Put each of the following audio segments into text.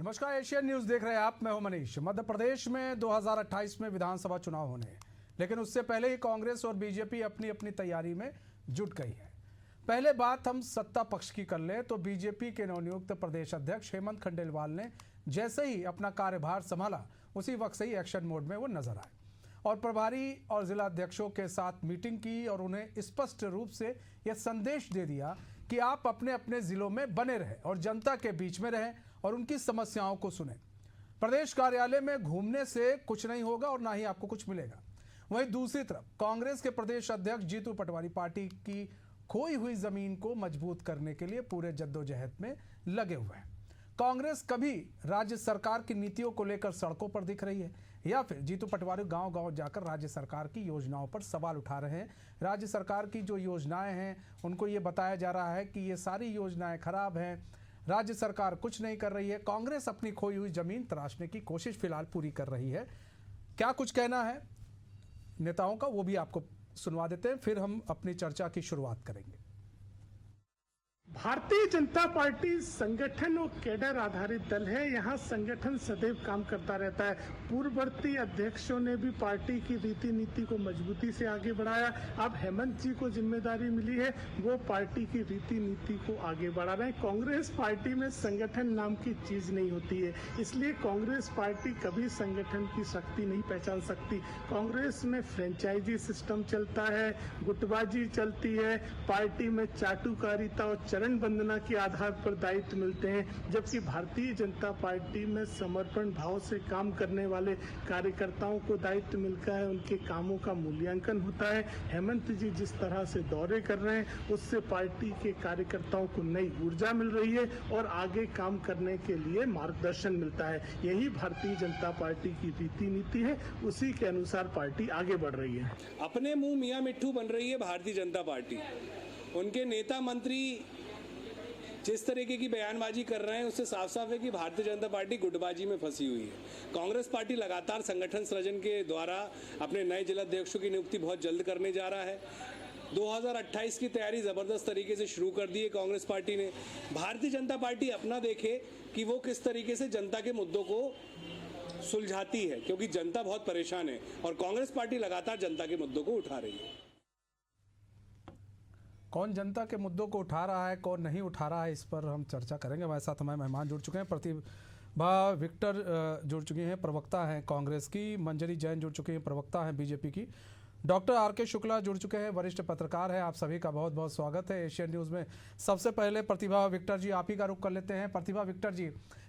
नमस्कार, Asian news देख रहे हैं आप। मैं हूं मनीष। मध्य प्रदेश में 2028 में विधानसभा चुनाव होने हैं, लेकिन उससे पहले ही कांग्रेस और बीजेपी अपनी अपनी तैयारी में जुट गई है। पहले बात हम सत्ता पक्ष की कर लें तो बीजेपी के नवनियुक्त प्रदेश अध्यक्ष हेमंत खंडेलवाल ने जैसे ही अपना कार्यभार संभाला उसी वक्त से ही एक्शन मोड में वो नजर आए और प्रभारी और जिला अध्यक्षों के साथ मीटिंग की और उन्हें स्पष्ट रूप से यह संदेश दे दिया कि आप अपने अपने जिलों में बने रहें और जनता के बीच में रहें और उनकी समस्याओं को सुनें। प्रदेश कार्यालय में घूमने से कुछ नहीं होगा और ना ही आपको कुछ मिलेगा। वहीं दूसरी तरफ कांग्रेस के प्रदेश अध्यक्ष जीतू पटवारी पार्टी की खोई हुई जमीन को मजबूत करने के लिए पूरे जद्दोजहद में लगे हुए हैं। कांग्रेस कभी राज्य सरकार की नीतियों को लेकर सड़कों पर दिख रही है या फिर जीतू पटवारी गांव-गांव जाकर राज्य सरकार की योजनाओं पर सवाल उठा रहे हैं। राज्य सरकार की जो योजनाएं हैं उनको ये बताया जा रहा है कि ये सारी योजनाएं खराब हैं, राज्य सरकार कुछ नहीं कर रही है। कांग्रेस अपनी खोई हुई जमीन तराशने की कोशिश फिलहाल पूरी कर रही है। क्या कुछ कहना है नेताओं का वो भी आपको सुनवा देते हैं, फिर हम अपनी चर्चा की शुरुआत करेंगे। भारतीय जनता पार्टी संगठन और कैडर आधारित दल है। यहाँ संगठन सदैव काम करता रहता है। पूर्ववर्ती अध्यक्षों ने भी पार्टी की रीति नीति को मजबूती से आगे बढ़ाया। अब हेमंत जी को जिम्मेदारी मिली है, वो पार्टी की रीति नीति को आगे बढ़ा रहे हैं। कांग्रेस पार्टी में संगठन नाम की चीज नहीं होती है, इसलिए कांग्रेस पार्टी कभी संगठन की शक्ति नहीं पहचान सकती। कांग्रेस में फ्रेंचाइजी सिस्टम चलता है, गुटबाजी चलती है, पार्टी में चाटुकारिता और चरण वंदना के आधार पर दायित्व मिलते हैं, जबकि भारतीय जनता पार्टी में समर्पण भाव से काम करने वाले कार्यकर्ताओं को दायित्व मिलता है, उनके कामों का मूल्यांकन होता है। हेमंत जी जिस तरह से दौरे कर रहे हैं उससे पार्टी के कार्यकर्ताओं को नई ऊर्जा मिल रही है और आगे काम करने के लिए मार्गदर्शन मिलता है। यही भारतीय जनता पार्टी की रीति नीति है, उसी के अनुसार पार्टी आगे बढ़ रही है। अपने मुंह मियां मिट्ठू बन रही है भारतीय जनता पार्टी। उनके नेता मंत्री जिस तरीके की बयानबाजी कर रहे हैं उससे साफ साफ है कि भारतीय जनता पार्टी गुटबाजी में फंसी हुई है। कांग्रेस पार्टी लगातार संगठन सृजन के द्वारा अपने नए जिलाध्यक्षों की नियुक्ति बहुत जल्द करने जा रहा है। 2028 की तैयारी जबरदस्त तरीके से शुरू कर दी है कांग्रेस पार्टी ने। भारतीय जनता पार्टी अपना देखे कि वो किस तरीके से जनता के मुद्दों को सुलझाती है, क्योंकि जनता बहुत परेशान है और कांग्रेस पार्टी लगातार जनता के मुद्दों को उठा रही है। कौन जनता के मुद्दों को उठा रहा है, कौन नहीं उठा रहा है, इस पर हम चर्चा करेंगे। हमारे साथ हमारे मेहमान जुड़ चुके हैं। प्रतिभा विक्टर जुड़ चुकी हैं, प्रवक्ता हैं कांग्रेस की। मंजरी जैन जुड़ चुकी हैं, प्रवक्ता हैं बीजेपी की। Doctor R K. शुक्ला जुड़ चुके हैं, वरिष्ठ पत्रकार हैं। आप सभी का बहुत बहुत स्वागत है एशियन न्यूज़ में। सबसे पहले प्रतिभा विक्टर जी, आप ही का रुख कर लेते हैं। प्रतिभा विक्टर जी,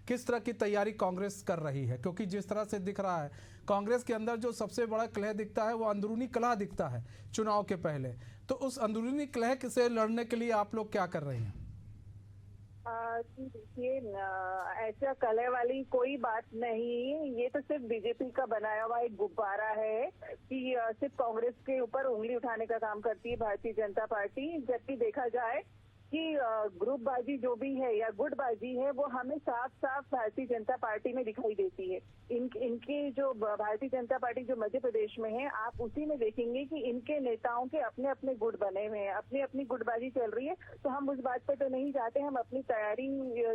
किस तरह की तैयारी कांग्रेस कर रही है? क्योंकि जिस तरह से दिख रहा है कांग्रेस के अंदर जो सबसे बड़ा कलह दिखता है वो अंदरूनी कलह दिखता है चुनाव के पहले। तो उस अंदरूनी कलह से लड़ने के लिए आप लोग क्या कर रहे हैं? देखिए, ऐसा कलह वाली कोई बात नहीं। ये तो सिर्फ बीजेपी का बनाया हुआ एक गुब्बारा है कि सिर्फ कांग्रेस के ऊपर उंगली उठाने का काम करती है भारतीय जनता पार्टी। जबकि देखा जाए कि ग्रुपबाजी जो भी है या गुटबाजी है वो हमें साफ साफ भारतीय जनता पार्टी में दिखाई देती है। इनके जो भारतीय जनता पार्टी जो मध्य प्रदेश में है, आप उसी में देखेंगे कि इनके नेताओं के अपने अपने गुट बने हुए हैं, अपनी अपनी गुटबाजी चल रही है। तो हम उस बात पर तो नहीं जाते, हम अपनी तैयारी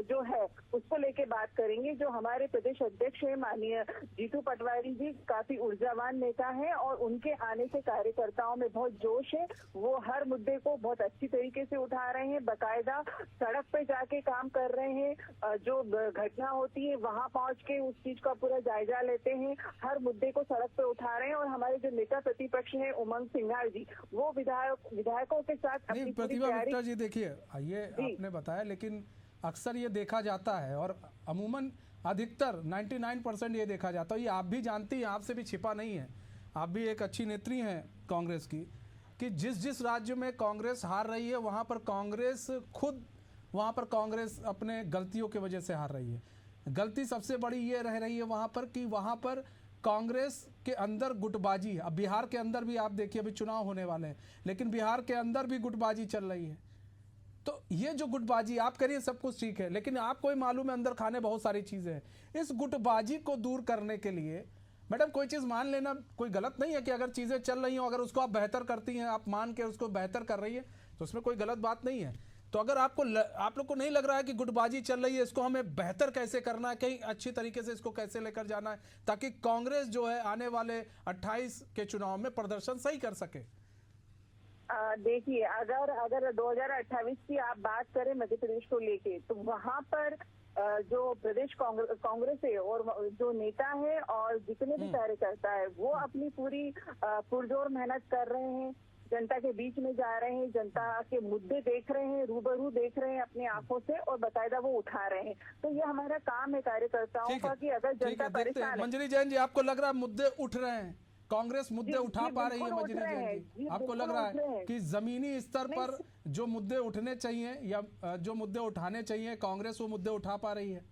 जो है उसको लेके बात करेंगे। जो हमारे प्रदेश अध्यक्ष है माननीय जीतू पटवारी जी, काफी ऊर्जावान नेता है और उनके आने से कार्यकर्ताओं में बहुत जोश है। वो हर मुद्दे को बहुत अच्छी तरीके से उठा रहे हैं, बकायदा सड़क पे जाके काम कर रहे हैं। जो घटना होती है वहां पहुंच के उस चीज का पूरा जायजा लेते हैं, हर मुद्दे को सड़क पे उठा रहे हैं। और हमारे जो नेता प्रतिपक्ष हैं उमंग सिंघार जी, वो विधायकों के साथ अपनी प्रतिभा विक्टर जी, देखिए ये आपने बताया, लेकिन अक्सर ये देखा जाता है और अमूमन अधिकतर 99% ये देखा जाता है, ये आप भी जानती हैं, आपसे भी छिपा नहीं है, आप भी एक अच्छी नेत्री हैं कांग्रेस की, कि जिस जिस राज्य में कांग्रेस हार रही है वहाँ पर कांग्रेस अपने गलतियों की वजह से हार रही है। गलती सबसे बड़ी ये रह रही है वहाँ पर कि वहाँ पर कांग्रेस के अंदर गुटबाजी है। अब बिहार के अंदर भी आप देखिए, अभी चुनाव होने वाले हैं, लेकिन बिहार के अंदर भी गुटबाजी चल रही है। तो ये जो गुटबाजी आप करिए सब कुछ ठीक है, लेकिन आपको मालूम है अंदर खाने बहुत सारी चीज़ें हैं। इस गुटबाजी को दूर करने के लिए मैडम कोई चीज़ मान लेना कोई गलत नहीं है कि अगर चीज़ें चल रही हो, अगर उसको आप बेहतर करती हैं, आप मान के उसको बेहतर कर रही है तो उसमें कोई गलत बात नहीं है। तो अगर आप लोग को नहीं लग रहा है कि गुटबाजी चल रही है, इसको हमें बेहतर कैसे करना है, कहीं अच्छी तरीके से इसको कैसे लेकर जाना है ताकि कांग्रेस जो है आने वाले 28 के चुनाव में प्रदर्शन सही कर सके? देखिए, अगर 2028 की आप बात करें मध्य प्रदेश को लेके, तो वहाँ पर जो प्रदेश कांग्रेस है और जो नेता है और जितने भी कार्यकर्ता है, वो अपनी पूरी पुरजोर मेहनत कर रहे हैं, जनता के बीच में जा रहे हैं, जनता के मुद्दे देख रहे हैं, रूबरू देख रहे हैं अपनी आंखों से और बाकायदा वो उठा रहे हैं। तो ये हमारा काम है कार्यकर्ताओं का कि अगर जनता परेशान है। मंजरी जैन जी, आपको लग रहा है मुद्दे उठ रहे हैं, कांग्रेस मुद्दे उठा पा रही है? मंजरी जैन जी, आपको लग रहा है कि जमीनी स्तर पर जो मुद्दे उठने चाहिए या जो मुद्दे उठाने चाहिए कांग्रेस वो मुद्दे उठा पा रही है?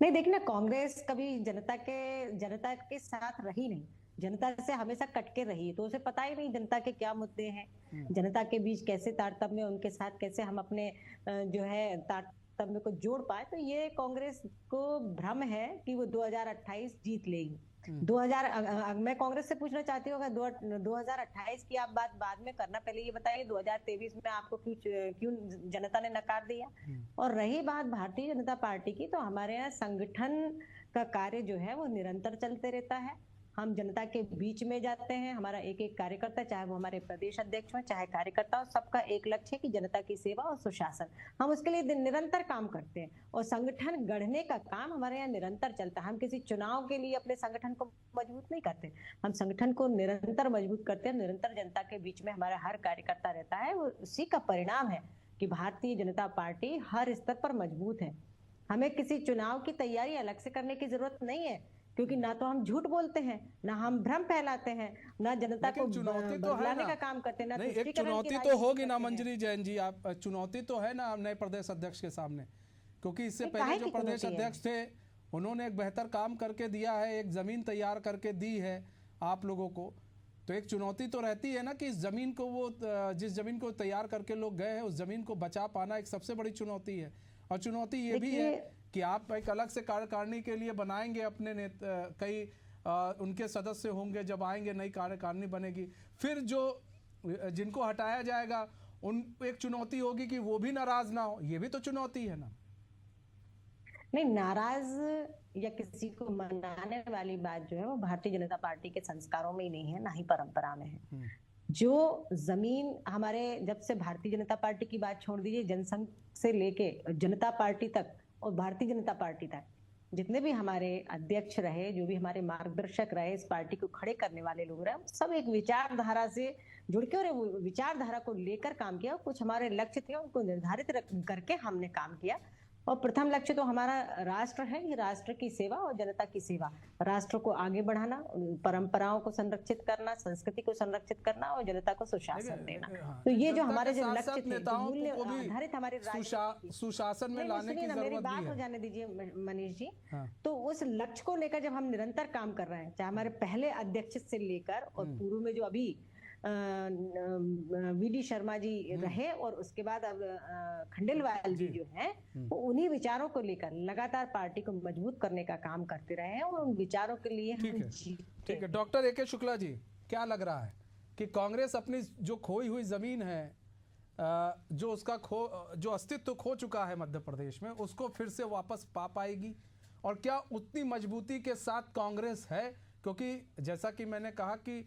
नहीं, देखना, कांग्रेस कभी जनता के साथ रही नहीं, जनता से हमेशा कटके रही, तो उसे पता ही नहीं जनता के क्या मुद्दे हैं, जनता के बीच कैसे तारतम्य, उनके साथ कैसे हम अपने जो है तारतम्य को जोड़ पाए। तो ये कांग्रेस को भ्रम है कि वो 2028 जीत लेगी। मैं कांग्रेस से पूछना चाहती हूँ, अगर 2028 की आप बात बाद में करना, पहले ये बताइए 2023 में आपको क्यों जनता ने नकार दिया? और रही बात भारतीय जनता पार्टी की, तो हमारे यहाँ संगठन का कार्य जो है वो निरंतर चलते रहता है। हम जनता के बीच में जाते हैं, हमारा एक एक कार्यकर्ता, चाहे वो हमारे प्रदेश अध्यक्ष हो चाहे कार्यकर्ता हो, सबका एक लक्ष्य है कि जनता की सेवा और सुशासन। हम उसके लिए निरंतर काम करते हैं और संगठन गढ़ने का काम हमारे यहाँ निरंतर चलता है। हम किसी चुनाव के लिए अपने संगठन को मजबूत नहीं करते, हम संगठन को निरंतर मजबूत करते हैं। निरंतर जनता के बीच में हमारा हर कार्यकर्ता रहता है, वो उसी का परिणाम है कि भारतीय जनता पार्टी हर स्तर पर मजबूत है। हमें किसी चुनाव की तैयारी अलग से करने की जरूरत नहीं है, क्योंकि ना तो हम झूठ बोलते हैं, ना हम भ्रम फैलाते हैं, ना जनता को बदलाने का काम करते हैं, ना नहीं, एक चुनौती तो होगी ना मंजरी जैन जी, आप चुनौती तो है ना नए प्रदेश अध्यक्ष के सामने, क्योंकि इससे पहले जो प्रदेश अध्यक्ष थे उन्होंने एक बेहतर काम करके दिया है, एक जमीन तैयार करके दी है आप लोगों को। तो एक चुनौती तो रहती है ना कि इस जमीन को जिस जमीन को तैयार करके लोग गए हैं उस जमीन को बचा पाना एक सबसे बड़ी चुनौती है। और चुनौती ये भी है कि आप एक अलग से कार्यकारिणी के लिए बनाएंगे अपने कई उनके सदस्य होंगे, जब आएंगे नई कार्यकारिणी बनेगी, फिर जो जिनको हटाया जाएगा उन एक चुनौती होगी कि वो भी नाराज ना हो, ये भी तो चुनौती है ना? नहीं, नाराज या किसी को मनाने वाली बात जो है वो भारतीय जनता पार्टी के संस्कारों में ही नहीं है, ना ही परंपरा में है। जो जमीन हमारे, जब से भारतीय जनता पार्टी की बात छोड़ दीजिए, जनसंघ से लेके जनता पार्टी तक और भारतीय जनता पार्टी तक जितने भी हमारे अध्यक्ष रहे, जो भी हमारे मार्गदर्शक रहे, इस पार्टी को खड़े करने वाले लोग रहे, सब एक विचारधारा से जुड़ के और विचारधारा को लेकर काम किया। कुछ हमारे लक्ष्य थे, उनको निर्धारित करके हमने काम किया। और प्रथम लक्ष्य तो हमारा राष्ट्र है, ये राष्ट्र की सेवा और जनता की सेवा, राष्ट्र को आगे बढ़ाना, परंपराओं को संरक्षित करना, संस्कृति को संरक्षित करना और जनता को सुशासन देना। तो ये जो हमारे जो लक्ष्य थे, मूल्य आधारित हमारे सुशासन में लाने की जरूरत मेरी बात हो जाने दीजिए मनीष जी। तो उस लक्ष्य को लेकर जब हम निरंतर काम कर रहे हैं, चाहे हमारे पहले अध्यक्ष से लेकर और पूर्व में जो अभी वीडी शर्मा जी रहे और उसके बाद अब खंडेलवाल जी जो हैं, वो उन्हीं विचारों को लेकर लगातार पार्टी को मजबूत करने का काम करते रहे हैं और उन विचारों के लिए हम ठीक है। Doctor A K. शुक्ला जी, क्या लग रहा है कि कांग्रेस अपनी जो खोई हुई जमीन है, जो उसका जो अस्तित्व खो चुका है मध्य प्रदेश में, उसको फिर से वापस पा पाएगी? और क्या उतनी मजबूती के साथ कांग्रेस है? क्योंकि जैसा कि मैंने कहा कि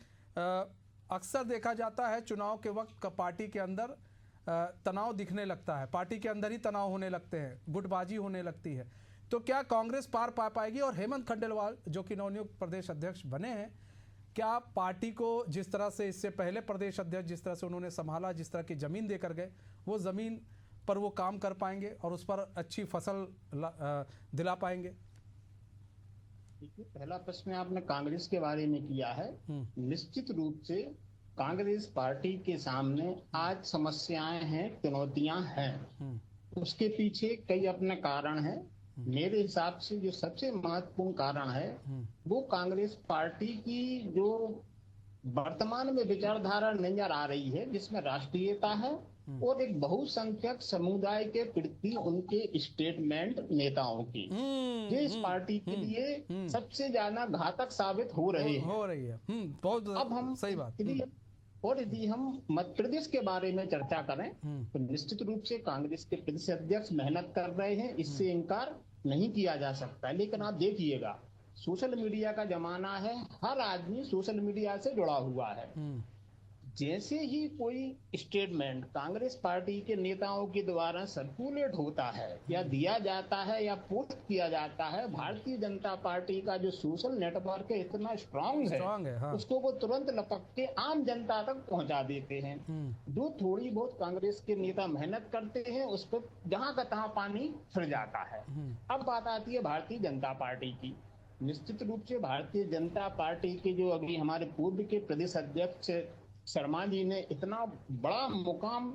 अक्सर देखा जाता है चुनाव के वक्त का पार्टी के अंदर तनाव दिखने लगता है, पार्टी के अंदर ही तनाव होने लगते हैं, गुटबाजी होने लगती है। तो क्या कांग्रेस पार पा पाएगी? और हेमंत खंडेलवाल जो कि नवनियुक्त प्रदेश अध्यक्ष बने हैं, क्या पार्टी को जिस तरह से इससे पहले प्रदेश अध्यक्ष जिस तरह से उन्होंने संभाला, जिस तरह की जमीन देकर गए, वो जमीन पर वो काम कर पाएंगे और उस पर अच्छी फसल दिला पाएंगे? पहला प्रश्न आपने कांग्रेस के बारे में किया है। निश्चित रूप से कांग्रेस पार्टी के सामने आज समस्याएं हैं, चुनौतियां हैं। उसके पीछे कई अपने कारण हैं। मेरे हिसाब से जो सबसे महत्वपूर्ण कारण है वो कांग्रेस पार्टी की जो वर्तमान में विचारधारा नजर आ रही है, जिसमें राष्ट्रीयता है और एक बहुसंख्यक समुदाय के प्रति उनके स्टेटमेंट नेताओं की, जो इस पार्टी के लिए सबसे ज्यादा घातक साबित हो रही है। बहुत अब हम सही बात और यदि हम मध्य प्रदेश के बारे में चर्चा करें तो निश्चित रूप से कांग्रेस के प्रदेश अध्यक्ष मेहनत कर रहे हैं, इससे इनकार नहीं किया जा सकता। लेकिन आप देखिएगा, सोशल मीडिया का जमाना है, हर आदमी सोशल मीडिया से जुड़ा हुआ है। जैसे ही कोई स्टेटमेंट कांग्रेस पार्टी के नेताओं के द्वारा सर्कुलेट होता है या दिया जाता है या पोस्ट किया जाता है, भारतीय जनता पार्टी का जो सोशल नेटवर्क है इतना स्ट्रांग है, हाँ। उसको वो तुरंत लपक के आम जनता तक पहुंचा देते हैं। जो थोड़ी बहुत कांग्रेस के नेता मेहनत करते हैं उस पर जहां का तहां पानी फिर जाता है। अब बात आती है भारतीय जनता पार्टी की। निश्चित रूप से भारतीय जनता पार्टी के जो अभी हमारे पूर्व के प्रदेश अध्यक्ष शर्मा जी ने इतना बड़ा मुकाम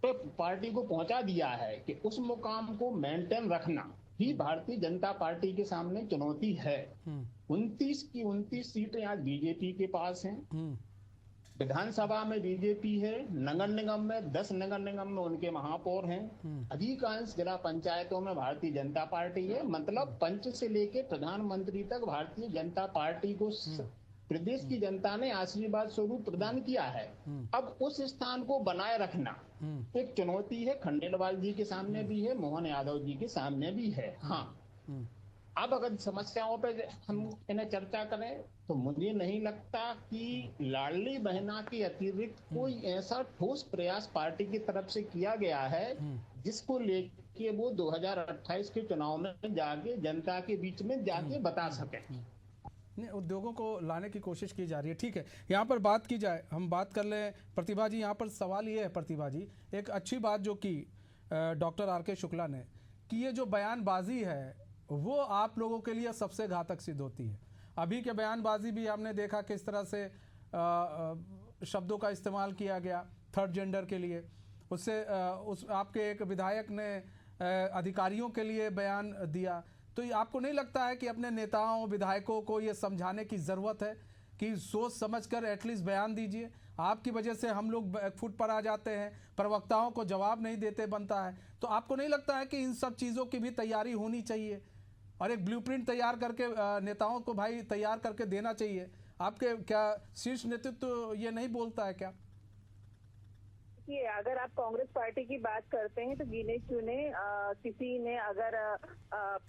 पे पार्टी को पहुंचा दिया है कि उस मुकाम को मेंटेन रखना ही भारतीय जनता पार्टी के सामने चुनौती है। 29 की 29 सीटें आज बीजेपी के पास हैं। विधानसभा में बीजेपी है, नगर निगम में 10 नगर निगम में उनके महापौर हैं, अधिकांश जिला पंचायतों में भारतीय जनता पार्टी है। मतलब पंच से लेके प्रधानमंत्री तक भारतीय जनता पार्टी को प्रदेश की जनता ने आशीर्वाद स्वरूप प्रदान किया है। अब उस स्थान को बनाए रखना एक चुनौती है, खंडेलवाल जी के सामने भी है, मोहन यादव जी के सामने भी है। हाँ, अब अगर समस्याओं पे हम इन्हें चर्चा करें तो मुझे नहीं लगता कि लाडली बहना के अतिरिक्त कोई ऐसा ठोस प्रयास पार्टी की तरफ से किया गया है जिसको लेके वो 2028 के चुनाव में जाके जनता के बीच में जाके बता सके। नहीं, उद्योगों को लाने की कोशिश की जा रही है। ठीक है, यहाँ पर बात की जाए, हम बात कर लें प्रतिभा जी। यहाँ पर सवाल ये है प्रतिभा जी, एक अच्छी बात जो की डॉक्टर आर के शुक्ला ने कि ये जो बयानबाजी है वो आप लोगों के लिए सबसे घातक सिद्ध होती है। अभी के बयानबाजी भी हमने देखा किस तरह से शब्दों का इस्तेमाल किया गया थर्ड जेंडर के लिए। उससे उस आपके एक विधायक ने अधिकारियों के लिए बयान दिया। तो ये आपको नहीं लगता है कि अपने नेताओं विधायकों को ये समझाने की ज़रूरत है कि सोच समझकर एटलीस्ट बयान दीजिए? आपकी वजह से हम लोग बैकफुट पर आ जाते हैं, प्रवक्ताओं को जवाब नहीं देते बनता है। तो आपको नहीं लगता है कि इन सब चीज़ों की भी तैयारी होनी चाहिए और एक ब्लूप्रिंट तैयार करके नेताओं को भाई तैयार करके देना चाहिए? आपके क्या शीर्ष नेतृत्व ये नहीं बोलता है क्या? देखिए, अगर आप कांग्रेस पार्टी की बात करते हैं तो गिने चुने किसी ने अगर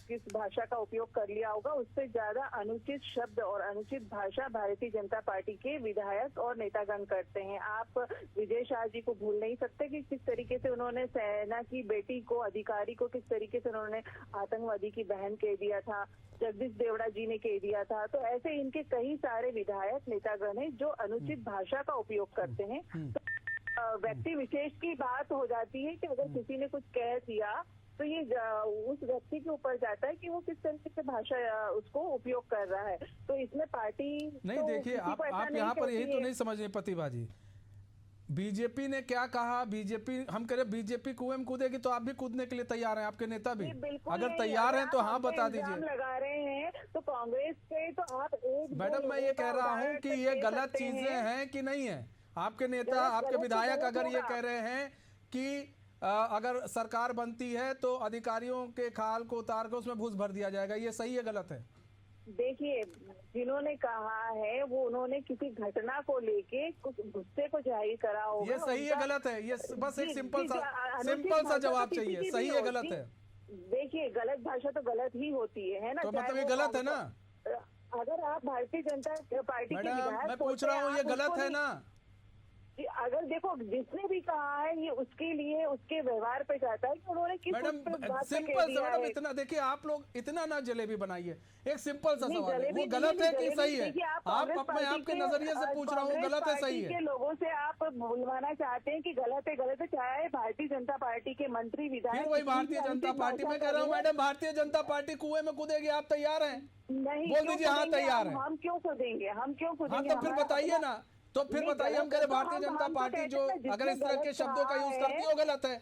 किस भाषा का उपयोग कर लिया होगा, उससे ज्यादा अनुचित शब्द और अनुचित भाषा भारतीय जनता पार्टी के विधायक और नेतागण करते हैं। आप विजय शाह जी को भूल नहीं सकते कि किस तरीके से उन्होंने सेना की बेटी को, अधिकारी को किस तरीके से उन्होंने आतंकवादी की बहन कह दिया था, जगदीश देवड़ा जी ने कह दिया था। तो ऐसे इनके कई सारे विधायक नेतागण हैं जो अनुचित भाषा का उपयोग करते हैं। व्यक्ति विशेष की बात हो जाती है कि अगर किसी ने कुछ कह दिया तो ये उस व्यक्ति के ऊपर जाता है कि वो किस तरीके से भाषा उसको उपयोग कर रहा है। तो इसमें पार्टी नहीं, तो देखिए आप यहाँ पर यही तो नहीं समझ रहे प्रतिभा जी। बीजेपी ने क्या कहा? बीजेपी, हम कह रहे बीजेपी कुएं में कूदेगी तो आप भी कूदने के लिए तैयार हैं, आपके नेता भी अगर तैयार हैं तो हाँ बता दीजिए। लगा रहे हैं तो कांग्रेस पे तो आप एक मैडम मैं ये कह रहा हूँ कि ये गलत चीजें हैं कि नहीं है? आपके नेता, आपके विधायक अगर ये कह रहे हैं कि अगर सरकार बनती है तो अधिकारियों के खाल को उतार कर उसमें घूस भर दिया जाएगा, ये सही है गलत है? देखिए, जिन्होंने कहा है वो उन्होंने किसी घटना को लेके कुछ गुस्से को जाहिर करा होगा। ये सही है गलत है? ये बस एक सिंपल सा जवाब चाहिए, सही है गलत है? देखिए, गलत भाषा तो गलत ही होती है ना? तो मतलब ये गलत है ना? अगर आप भारतीय जनता पार्टी के मैडम मैं पूछ रहा हूँ, ये गलत है ना? अगर देखो, जिसने भी कहा है ये उसके लिए उसके व्यवहार पे जाता है कि उन्होंने किस मैडम सिंपल सा, मैडम इतना देखिए, आप लोग इतना ना जलेबी बनाइए। एक सिंपल सा सवाल है, वो गलत है कि सही है? आप अपने आपके नजरिए से पूछ रहा हूँ, गलत है सही है? लोगों से आप बुलवाना चाहते हैं कि गलत है, चाहे भारतीय जनता पार्टी के मंत्री विधायक। वही भारतीय जनता पार्टी में कह रहा हूँ मैडम, भारतीय जनता पार्टी कुएं में कूदेगी, आप तैयार हैं? नहीं, बोल दीजिए हाँ तैयार है। हम क्यों कूदेंगे? हम क्यों कूदेंगे? हाँ तो फिर बताइए ना, तो फिर बताइए। हम कह रहे भारतीय जनता पार्टी जो अगर इस तरह के शब्दों का यूज करती है वो गलत है,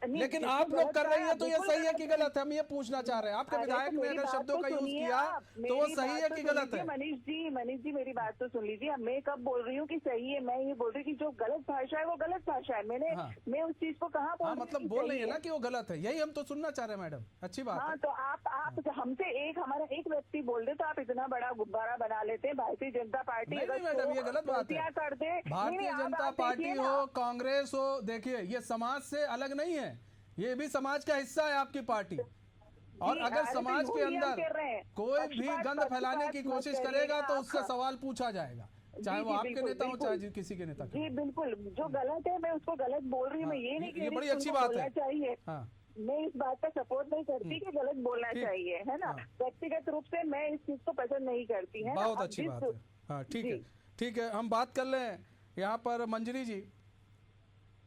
नहीं, लेकिन जिसको आप लोग गलत कर रही कहा, है तो ये बिल्कुल सही है कि गलत गलत है? हम ये पूछना चाह रहे हैं। आपके अरे विधायक तो ने मेरी अगर बात शब्दों तो का यूज सुनिए किया आप, तो वो मेरी सही बात है तो कि सुन गलत है? लीजिए, मनीष जी मेरी बात तो सुन लीजिए। अब मैं कब बोल रही हूँ कि सही है? मैं ये बोल रही हूँ कि जो गलत भाषा है वो गलत भाषा है। हाँ। मैं उस चीज को कहाँ बोल हाँ, रही हूँ मतलब कि बोल सही रही है ना कि वो गलत है, यही हम तो सुनना चाह रहे हैं मैडम। अच्छी बात हाँ, है। तो आप हमसे हमारा एक व्यक्ति बोल दे तो आप इतना बड़ा गुब्बारा बना लेते हैं। भारतीय जनता पार्टी नहीं अगर नहीं मैडम, ये गलत बात है। गलतियां कर दे, भारतीय आप जनता देखिए पार्टी ना, हो, कांग्रेस हो, देखिए ये समाज से अलग नहीं है, ये भी समाज का हिस्सा है आपकी पार्टी। और जी, अगर अरे तो समाज के यही हम अंदर कह रहे हैं। कोई भी पक्षपात गंद फैलाने की मत कोशिश करिएगा करेगा तो आप। उससे सवाल पूछा जाएगा, चाहे जी, वो जी, आपके बिल्कुल, नेता हो बिल्कुल। चाहे किसी के नेता जी हो। बिल्कुल, जो गलत है मैं उसको गलत बोल रही हूँ। मैं ये नहीं कह ये रही बड़ी कि अच्छी उनको बात बोलना है। चाहिए। हाँ, मैं इस बात का सपोर्ट नहीं करती कि गलत बोलना ठीक। चाहिए, है ना। हाँ। व्यक्तिगत रूप से मैं इस चीज को पसंद नहीं करती, है ना। बहुत अब अच्छी जिस- बात है। हाँ ठीक है, जी। ठीक है। हम बात कर लें यहाँ पर मंजरी जी,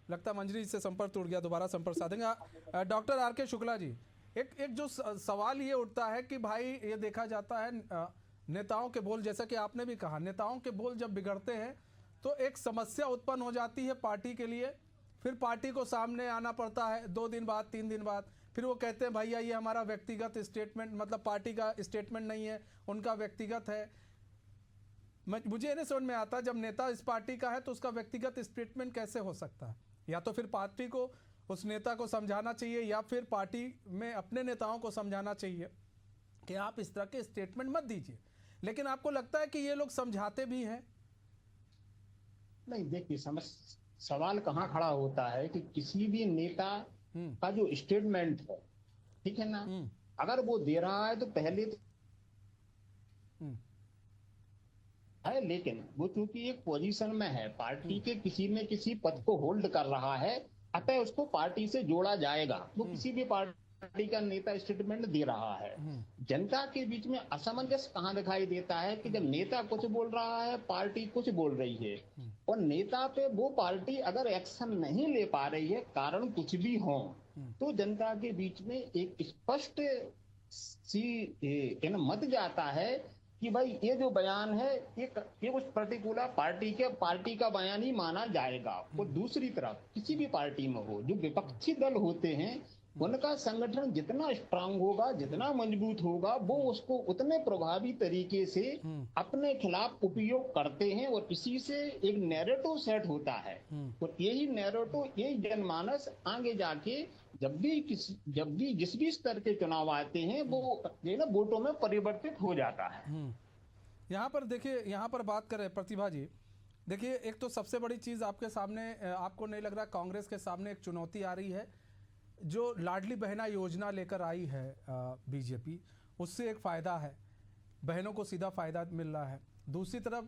लगता है मंजरी से संपर्क टूट गया, दोबारा संपर्क साधेंगे। डॉक्टर आर के शुक्ला जी, एक जो सवाल ये उठता है कि भाई ये देखा जाता है नेताओं के बोल, जैसा कि आपने भी कहा, नेताओं के बोल जब बिगड़ते हैं तो एक समस्या उत्पन्न हो जाती है पार्टी के लिए। फिर पार्टी को सामने आना पड़ता है 2 दिन बाद 3 दिन बाद, फिर वो कहते हैं भैया ये हमारा व्यक्तिगत स्टेटमेंट, मतलब पार्टी का स्टेटमेंट नहीं है, उनका व्यक्तिगत है। मुझे नहीं समझ में आता, जब नेता इस पार्टी का है तो उसका व्यक्तिगत स्टेटमेंट कैसे हो सकता है? या तो फिर पार्टी को उस नेता को समझाना चाहिए या फिर पार्टी में अपने नेताओं को समझाना चाहिए कि आप इस तरह के स्टेटमेंट मत दीजिए। लेकिन आपको लगता है कि ये लोग समझाते भी हैं? नहीं, देखिए सवाल कहाँ खड़ा होता है कि किसी भी नेता का जो स्टेटमेंट है, ठीक है ना, अगर वो दे रहा है तो पहले तो है, लेकिन वो चूंकि एक पोजीशन में है, पार्टी के किसी न किसी पद को होल्ड कर रहा है, अतः उसको पार्टी से जोड़ा जाएगा। वो किसी भी पार्टी का नेता स्टेटमेंट दे रहा है। जनता के बीच में असमंजस कहाँ दिखाई देता है कि जब नेता कुछ बोल रहा है, पार्टी कुछ बोल रही है, और नेता पे वो पार्टी अगर एक्शन नहीं ले पा रही है, कारण कुछ भी हो, तो जनता के बीच में एक स्पष्ट सी मत जाता है कि भाई ये जो बयान है ये उस पर्टिकुलर पार्टी का बयान ही माना जाएगा। और दूसरी तरफ किसी भी पार्टी में हो, जो विपक्षी दल होते हैं, उनका संगठन जितना स्ट्रांग होगा, जितना मजबूत होगा, वो उसको उतने प्रभावी तरीके से अपने खिलाफ उपयोग करते हैं और इसी से एक नैरेटिव सेट होता है। और यही नैरेटिव, यही जनमानस आगे जाके जब भी जिस भी स्तर के चुनाव आते हैं, वो वोटों में परिवर्तित हो जाता है। यहाँ पर देखिए, यहाँ पर बात करें प्रतिभा जी, देखिए एक तो सबसे बड़ी चीज़ आपके सामने, आपको नहीं लग रहा कांग्रेस के सामने एक चुनौती आ रही है? जो लाडली बहना योजना लेकर आई है बीजेपी, उससे एक फ़ायदा है, बहनों को सीधा फ़ायदा मिल रहा है। दूसरी तरफ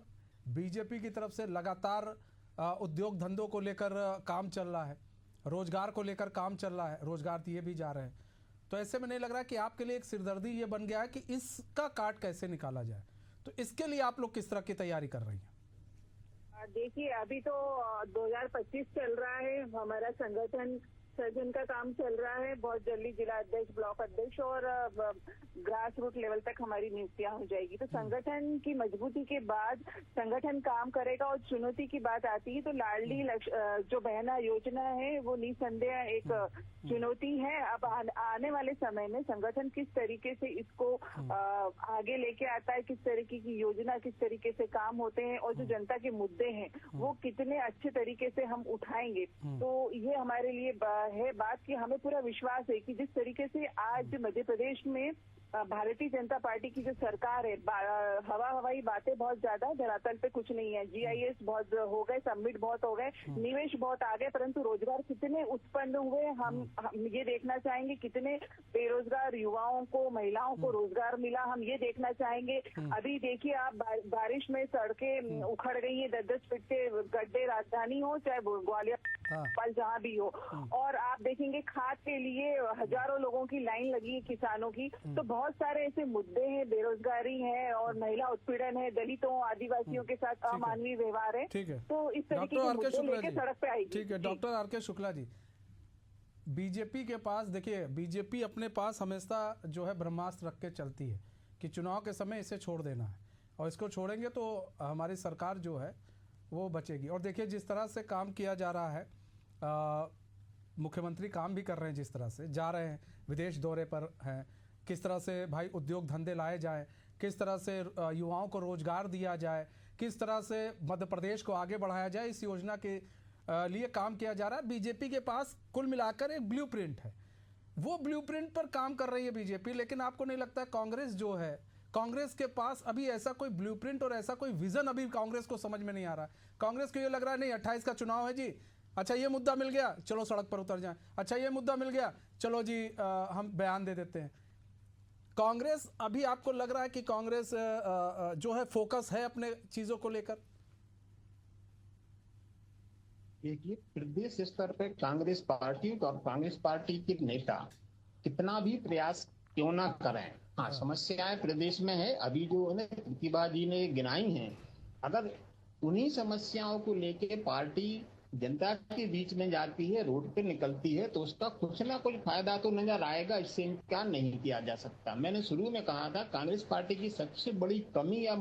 बीजेपी की तरफ से लगातार उद्योग धंधों को लेकर काम चल रहा है, रोजगार को लेकर काम चल रहा है, रोजगार दिए भी जा रहे हैं। तो ऐसे में नहीं लग रहा कि आपके लिए एक सिरदर्दी ये बन गया है कि इसका काट कैसे निकाला जाए? तो इसके लिए आप लोग किस तरह की तैयारी कर रही हैं? देखिए, अभी तो 2025 चल रहा है, हमारा संगठन सर्जन का काम चल रहा है। बहुत जल्दी जिला अध्यक्ष, ब्लॉक अध्यक्ष और ग्रास रूट लेवल तक हमारी नियुक्तियां हो जाएगी। तो संगठन की मजबूती के बाद संगठन काम करेगा। और चुनौती की बात आती है तो लाडली जो बहना योजना है वो निसंदेह एक चुनौती है। अब आने वाले समय में संगठन किस तरीके से इसको आगे लेके आता है, किस तरीके की योजना, किस तरीके से काम होते हैं, और जो जनता के मुद्दे हैं वो कितने अच्छे तरीके से हम उठाएंगे। तो ये हमारे लिए है बात कि हमें पूरा विश्वास है कि जिस तरीके से आज मध्य प्रदेश में भारतीय जनता पार्टी की जो सरकार है, हवाई बातें बहुत ज्यादा, धरातल पे कुछ नहीं है। GIS बहुत हो गए, सबमिट बहुत हो गए, निवेश बहुत आ गए, परंतु रोजगार कितने उत्पन्न हुए हम ये देखना चाहेंगे। कितने बेरोजगार युवाओं को, महिलाओं को रोजगार मिला, हम ये देखना चाहेंगे। अभी देखिए आप, बारिश में सड़कें उखड़ गई है, 10-10 फीट के गड्ढे, राजधानी हो चाहे ग्वालियर पल जहाँ भी हो। और आप देखेंगे खाद के लिए हजारों लोगों की लाइन लगी है, किसानों की। तो बहुत सारे ऐसे मुद्दे हैं, बेरोजगारी है और महिला उत्पीड़न है, दलितों आदिवासियों के साथ अमानवीय व्यवहार है। ठीक है, तो इस तरीके के मुद्दे लेके सड़क पे आएगी। ठीक है, डॉक्टर आर के शुक्ला जी, बीजेपी के पास देखिए, बीजेपी अपने पास हमेशा जो है ब्रह्मास्त्र रख के चलती है कि चुनाव के समय इसे छोड़ देना है, और इसको छोड़ेंगे तो हमारी सरकार जो है वो बचेगी। और देखिए जिस तरह से काम किया जा रहा है, मुख्यमंत्री काम भी कर रहे हैं, जिस तरह से जा रहे हैं, विदेश दौरे पर हैं, किस तरह से भाई उद्योग धंधे लाए जाए, किस तरह से युवाओं को रोजगार दिया जाए, किस तरह से मध्य प्रदेश को आगे बढ़ाया जाए, इस योजना के लिए काम किया जा रहा है। बीजेपी के पास कुल मिलाकर एक ब्लूप्रिंट है, वो ब्लूप्रिंट पर काम कर रही है बीजेपी। लेकिन आपको नहीं लगता है कांग्रेस जो है, कांग्रेस के पास अभी ऐसा कोई ब्लूप्रिंट और ऐसा कोई विजन अभी कांग्रेस को समझ में नहीं आ रहा है? कांग्रेस को ये लग रहा है नहीं 28 का चुनाव है जी, अच्छा ये मुद्दा मिल गया चलो सड़क पर उतर जाएं, अच्छा ये मुद्दा मिल गया चलो जी हम बयान दे देते हैं। कांग्रेस अभी आपको लग रहा है कि कांग्रेस जो है फोकस है अपने चीजों को लेकर? देखिए, प्रदेश स्तर पर कांग्रेस पार्टी और कांग्रेस पार्टी के नेता कितना भी प्रयास क्यों ना करें, हाँ समस्याएं प्रदेश में है। अभी जो प्रतिभा जी ने गिनाई हैं, अगर उन्हीं समस्याओं को लेके पार्टी जनता के बीच में जाती है, रोड पे निकलती है, तो उसका कुछ ना कुछ फायदा तो नजर आएगा, इससे इनकार नहीं किया जा सकता। मैंने शुरू में कहा था कांग्रेस पार्टी की सबसे बड़ी कमी या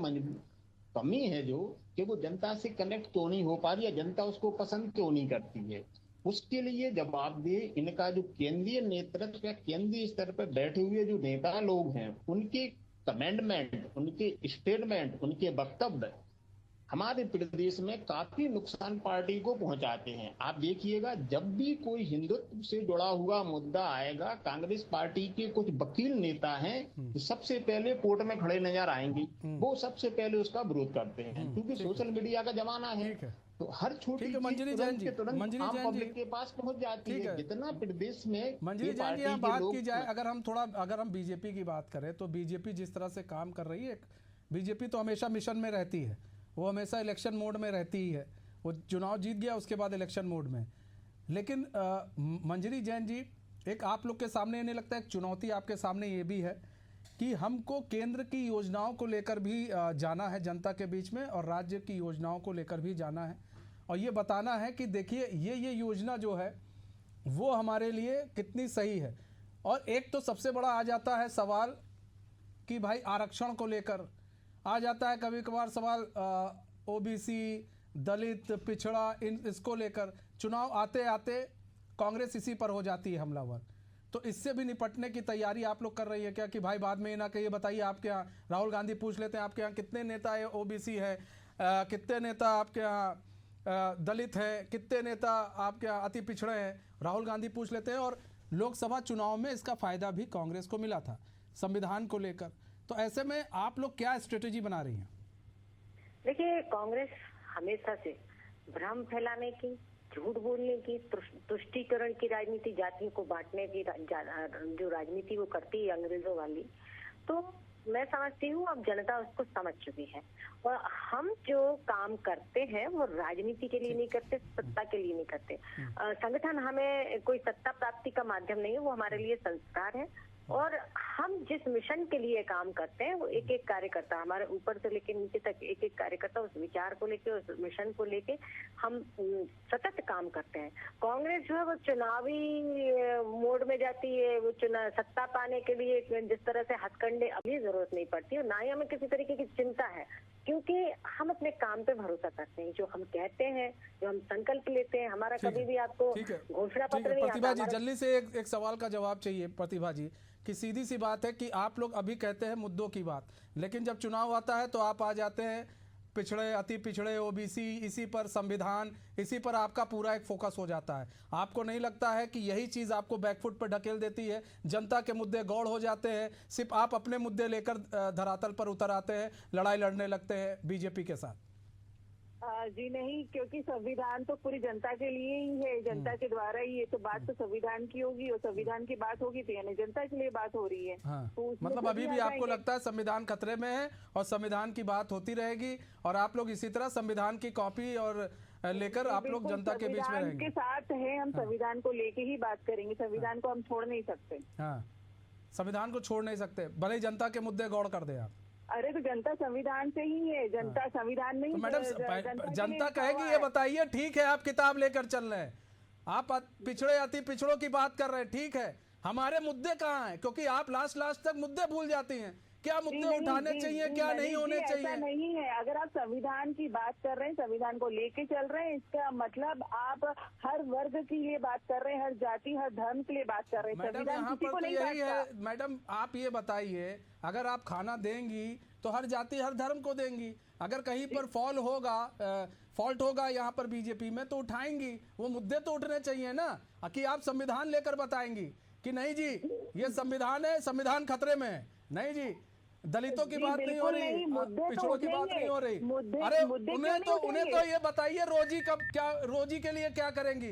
कमी है जो कि वो जनता से कनेक्ट क्यों नहीं हो पा रही, या जनता उसको पसंद क्यों नहीं करती है। उसके लिए जवाबदेह इनका जो केंद्रीय नेतृत्व या केंद्रीय स्तर पर बैठे हुए जो नेता लोग हैं, उनके कमेंडमेंट, उनके स्टेटमेंट, उनके वक्तव्य हमारे प्रदेश में काफी नुकसान पार्टी को पहुंचाते हैं। आप देखिएगा, जब भी कोई हिंदुत्व से जुड़ा हुआ मुद्दा आएगा, कांग्रेस पार्टी के कुछ वकील नेता हैं जो सबसे पहले कोर्ट में खड़े नजर आएंगे, वो सबसे पहले उसका विरोध करते हैं, क्योंकि सोशल मीडिया का जमाना है। तो हर छोटी चीज तुरंत आम पब्लिक के पास पहुंच जाती है। जितना प्रदेश में मंजरी जैन जी बात की जाए, अगर हम बीजेपी की बात करें तो बीजेपी जिस तरह से काम कर रही है, बीजेपी तो हमेशा मिशन में रहती है, वो हमेशा इलेक्शन मोड में रहती ही है। वो चुनाव जीत गया उसके बाद इलेक्शन मोड में। लेकिन मंजरी जैन जी, एक आप लोग के सामने नहीं लगता एक चुनौती आपके सामने ये भी है कि हमको केंद्र की योजनाओं को लेकर भी जाना है जनता के बीच में, और राज्य की योजनाओं को लेकर भी जाना है, और ये बताना है कि देखिए ये योजना जो है वो हमारे लिए कितनी सही है। और एक तो सबसे बड़ा आ जाता है सवाल कि भाई आरक्षण को लेकर आ जाता है, कभी कभार सवाल ओबीसी, दलित, पिछड़ा, इसको लेकर चुनाव आते आते कांग्रेस इसी पर हो जाती है हमलावर। तो इससे भी निपटने की तैयारी आप लोग कर रही है क्या कि भाई बाद में ये ना कहिए, बताइए आपके यहाँ राहुल गांधी पूछ लेते हैं आपके यहाँ कितने नेता है ओबीसी है, कितने नेता आपके यहाँ दलित है, कितने नेता आपके यहाँ अति पिछड़े हैं, राहुल गांधी पूछ लेते हैं। और लोकसभा चुनाव में इसका फायदा भी कांग्रेस को मिला था संविधान को लेकर। तो ऐसे में आप लोग क्या स्ट्रेटेजी बना रही हैं? देखिए, कांग्रेस हमेशा से भ्रम फैलाने की, झूठ बोलने की, तुष्टीकरण की राजनीति, जातियों को बांटने की जो राजनीति वो करती है अंग्रेजों वाली, तो मैं समझती हूँ अब जनता उसको समझ चुकी है। और हम जो काम करते हैं वो राजनीति के लिए नहीं करते, सत्ता के लिए नहीं करते। संगठन हमें कोई सत्ता प्राप्ति का माध्यम नहीं है, वो हमारे लिए संस्कार है। और हम जिस मिशन के लिए काम करते हैं वो एक एक कार्यकर्ता, हमारे ऊपर से लेकर नीचे तक एक एक कार्यकर्ता उस विचार को लेके, उस मिशन को लेके हम सतत काम करते हैं। कांग्रेस जो है वो चुनावी मोड में जाती है, वो सत्ता पाने के लिए जिस तरह से हथकंडे अभी जरूरत नहीं पड़ती, और ना ही हमें किसी तरीके की चिंता है, क्योंकि हम अपने काम पे भरोसा करते हैं। जो हम कहते हैं, जो हम संकल्प लेते हैं, हमारा कभी भी आपको घोषणा पत्र नहीं आता। प्रतिभा जी, जल्दी से एक सवाल का जवाब चाहिए प्रतिभा जी, कि सीधी सी बात है कि आप लोग अभी कहते हैं मुद्दों की बात, लेकिन जब चुनाव आता है तो आप आ जाते हैं पिछड़े, अति पिछड़े, ओबीसी, इसी पर संविधान, इसी पर आपका पूरा एक फोकस हो जाता है। आपको नहीं लगता है कि यही चीज़ आपको बैकफुट पर ढकेल देती है, जनता के मुद्दे गौड़ हो जाते हैं, सिर्फ आप अपने मुद्दे लेकर धरातल पर उतर आते हैं, लड़ाई लड़ने लगते हैं बीजेपी के साथ? जी नहीं, क्योंकि संविधान तो पूरी जनता के लिए ही है, जनता के द्वारा ही है, तो बात तो संविधान की होगी, और संविधान की बात होगी तो यानी जनता के लिए बात हो रही है। हाँ। तो मतलब अभी भी आपको लगता है संविधान खतरे में है और संविधान की बात होती रहेगी, और आप लोग इसी तरह संविधान की कॉपी और लेकर आप लोग जनता के बीच में रहेंगे? के साथ है, हम संविधान को लेके ही बात करेंगे, संविधान को हम छोड़ नहीं सकते। हाँ, संविधान को छोड़ नहीं सकते, भले ही जनता के मुद्दे गौड़ कर दे आप। अरे तो जनता संविधान से ही है, जनता संविधान नहीं। तो मैडम जनता कहेगी ये बताइए, ठीक है आप किताब लेकर चल रहे हैं, आप पिछड़े अति पिछड़ों की बात कर रहे हैं, ठीक है, हमारे मुद्दे कहाँ हैं? क्योंकि आप लास्ट तक मुद्दे भूल जाती हैं क्या मुद्दे नहीं, उठाने जी, चाहिए, जी, क्या मनीष नहीं जी, होने ऐसा चाहिए? नहीं है। अगर आप संविधान की बात कर रहे हैं, संविधान को लेके चल रहे हैं, इसका मतलब आप हर वर्ग के लिए बात कर रहे हैं, हर जाति हर धर्म के लिए बात कर रहे हैं। मैडम संविधान यहाँ किसी पर को तो नहीं यही काटता। है। मैडम आप ये बताइए, अगर आप खाना देंगी तो हर जाति हर धर्म को देंगी, अगर कहीं पर फॉल्ट होगा यहाँ पर बीजेपी में तो उठाएंगी। वो मुद्दे तो उठने चाहिए ना, कि आप संविधान लेकर बताएंगी कि नहीं जी ये संविधान है, संविधान खतरे में है। नहीं जी, दलितों की जी, बात नहीं हो बिल्कुल रही, नहीं, मुद्दे तो पिछड़ों की बात उठेंगे। नहीं हो रही। मुद्दे- अरे मुद्दे क्यों उन्हें नहीं तो उठेंगे? ये बताइए रोजी के लिए क्या करेंगे,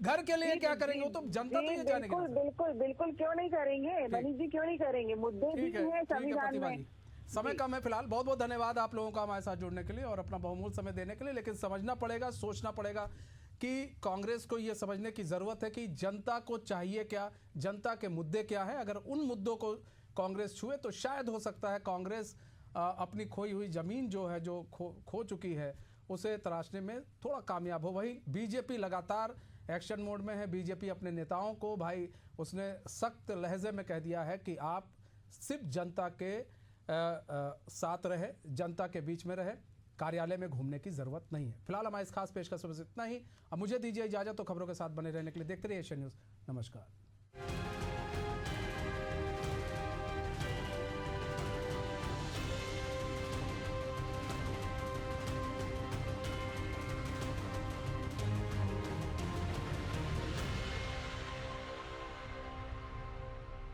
घर के लिए क्या करेंगे, वो तो जनता तो ये जानेगी ना। बिल्कुल बिल्कुल बिल्कुल क्यों नहीं करेंगे मनीष जी, क्यों नहीं करेंगे? मुद्दे भी ठीक है, हैं ठीक है संविधान प्रतिभा में। जी। समय कम है फिलहाल। बहुत बहुत धन्यवाद आप लोगों का हमारे साथ जुड़ने के लिए और अपना बहुमूल्य समय देने के लिए। लेकिन समझना पड़ेगा, सोचना पड़ेगा कि कांग्रेस को यह समझने की जरूरत है कि जनता को चाहिए क्या, जनता के मुद्दे क्या है। अगर उन मुद्दों को कांग्रेस छुए तो शायद हो सकता है कांग्रेस अपनी खोई हुई जमीन जो है, जो खो चुकी है, उसे तराशने में थोड़ा कामयाब हो। वही बीजेपी लगातार एक्शन मोड में है। बीजेपी अपने नेताओं को भाई उसने सख्त लहजे में कह दिया है कि आप सिर्फ जनता के साथ रहे, जनता के बीच में रहे, कार्यालय में घूमने की जरूरत नहीं है। फिलहाल हमारे इस खास पेशकश में इतना ही। अब मुझे दीजिए इजाजत, तो खबरों के साथ बने रहने के लिए देखते रहिए एशियन न्यूज़। नमस्कार।